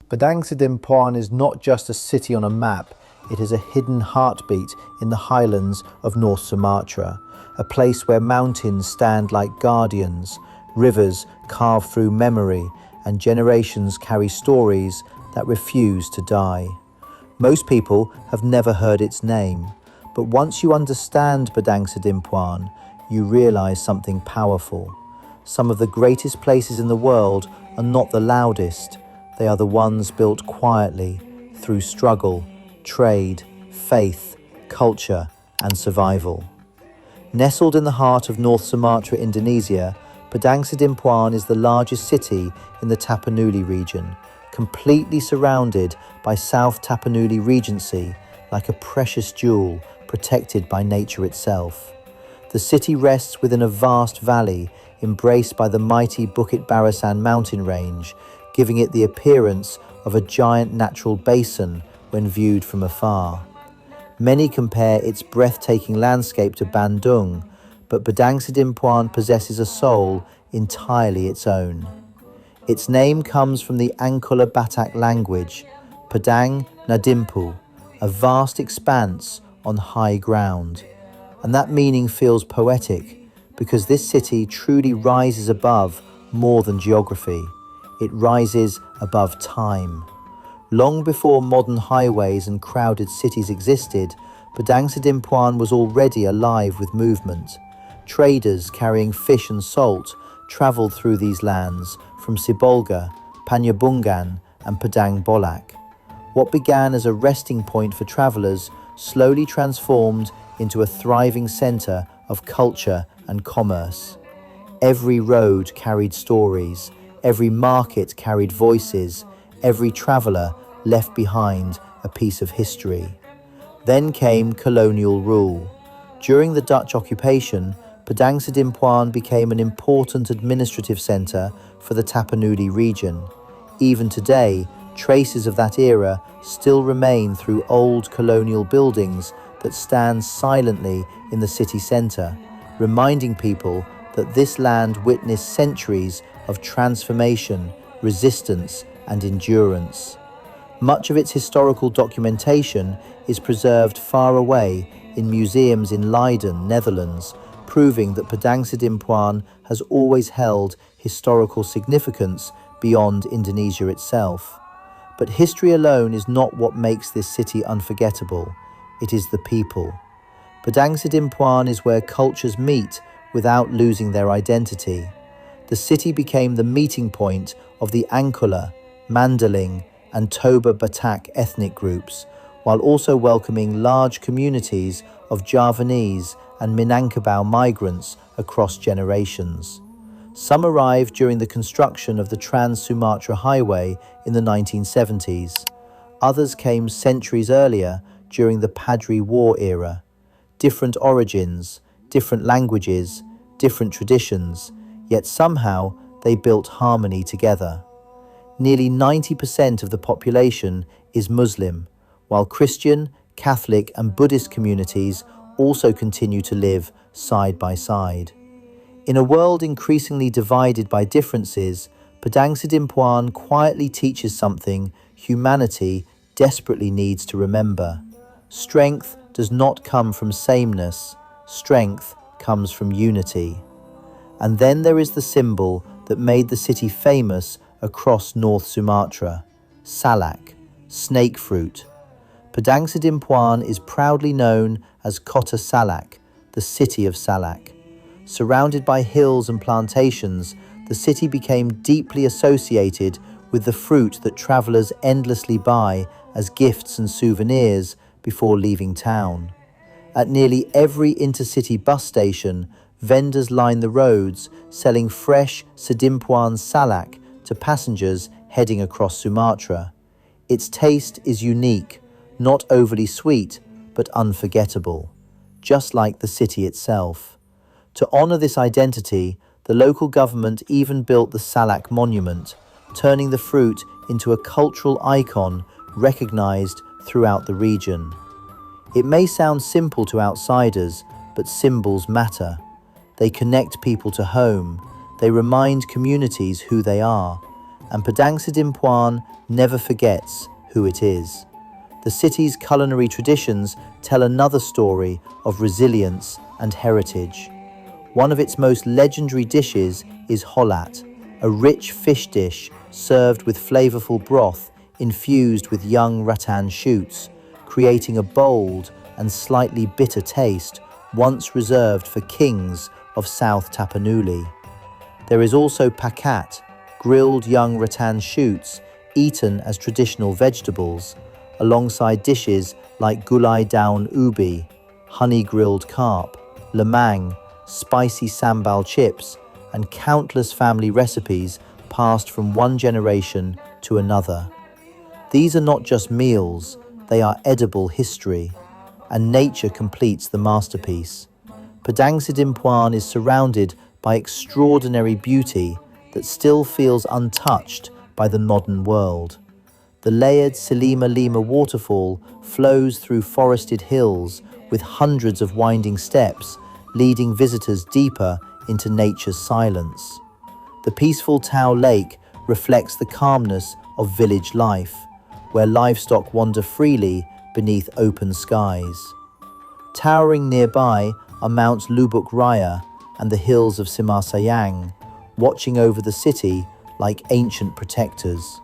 Padangsidimpuan is not just a city on a map, it is a hidden heartbeat in the highlands of North Sumatra, a place where mountains stand like guardians, rivers carve through memory, and generations carry stories that refuse to die. Most people have never heard its name, but once you understand Padangsidimpuan, you realize something powerful. Some of the greatest places in the world are not the loudest. They are the ones built quietly, through struggle, trade, faith, culture, and survival. Nestled in the heart of North Sumatra, Indonesia, Padangsidimpuan is the largest city in the Tapanuli region, completely surrounded by South Tapanuli Regency, like a precious jewel protected by nature itself. The city rests within a vast valley, embraced by the mighty Bukit Barisan mountain range, giving it the appearance of a giant natural basin when viewed from afar. Many compare its breathtaking landscape to Bandung, but Padangsidimpuan possesses a soul entirely its own. Its name comes from the Angkola Batak language, Padang Nadimpu, a vast expanse on high ground. And that meaning feels poetic, because this city truly rises above more than geography. It rises above time. Long before modern highways and crowded cities existed, Padangsidimpuan was already alive with movement. Traders carrying fish and salt travelled through these lands from Sibolga, Panyabungan, and Padang Bolak. What began as a resting point for travellers slowly transformed into a thriving centre of culture and commerce. Every road carried stories, every market carried voices, every traveller left behind a piece of history. Then came colonial rule. During the Dutch occupation, Padangsidimpuan became an important administrative centre for the Tapanuli region. Even today, traces of that era still remain through old colonial buildings that stand silently in the city centre, reminding people that this land witnessed centuries of transformation, resistance, and endurance. Much of its historical documentation is preserved far away in museums in Leiden, Netherlands, proving that Padangsidimpuan has always held historical significance beyond Indonesia itself. But history alone is not what makes this city unforgettable. It is the people. Padangsidimpuan is where cultures meet without losing their identity. The city became the meeting point of the Angkola, Mandaling, and Toba Batak ethnic groups, while also welcoming large communities of Javanese and Minangkabau migrants across generations. Some arrived during the construction of the Trans-Sumatra Highway in the 1970s. Others came centuries earlier during the Padri War era. Different origins, different languages, different traditions, yet somehow they built harmony together. Nearly 90% of the population is Muslim, while Christian, Catholic, and Buddhist communities also continue to live side by side. In a world increasingly divided by differences, Padangsidimpuan quietly teaches something humanity desperately needs to remember. Strength does not come from sameness, strength comes from unity. And then there is the symbol that made the city famous across North Sumatra, Salak, snake fruit. Padangsidimpuan is proudly known as Kota Salak, the city of Salak. Surrounded by hills and plantations, the city became deeply associated with the fruit that travellers endlessly buy as gifts and souvenirs before leaving town. At nearly every intercity bus station, vendors line the roads selling fresh Sidimpuan Salak to passengers heading across Sumatra. Its taste is unique, not overly sweet, but unforgettable, just like the city itself. To honour this identity, the local government even built the Salak Monument, turning the fruit into a cultural icon recognised throughout the region. It may sound simple to outsiders, but symbols matter. They connect people to home. They remind communities who they are. and Padangsidimpuan never forgets who it is. The city's culinary traditions tell another story of resilience and heritage. One of its most legendary dishes is holat, a rich fish dish served with flavorful broth infused with young rattan shoots, creating a bold and slightly bitter taste once reserved for kings of South Tapanuli. There is also pakat, grilled young rattan shoots eaten as traditional vegetables, alongside dishes like gulai daun ubi, honey-grilled carp, lemang, spicy sambal chips, and countless family recipes passed from one generation to another. These are not just meals, they are edible history, and nature completes the masterpiece. Padangsidimpuan is surrounded by extraordinary beauty that still feels untouched by the modern world. The layered Selima Lima waterfall flows through forested hills with hundreds of winding steps, leading visitors deeper into nature's silence. The peaceful Tau Lake reflects the calmness of village life, where livestock wander freely beneath open skies. Towering nearby are Mount Lubuk Raya and the hills of Simasayang, watching over the city like ancient protectors.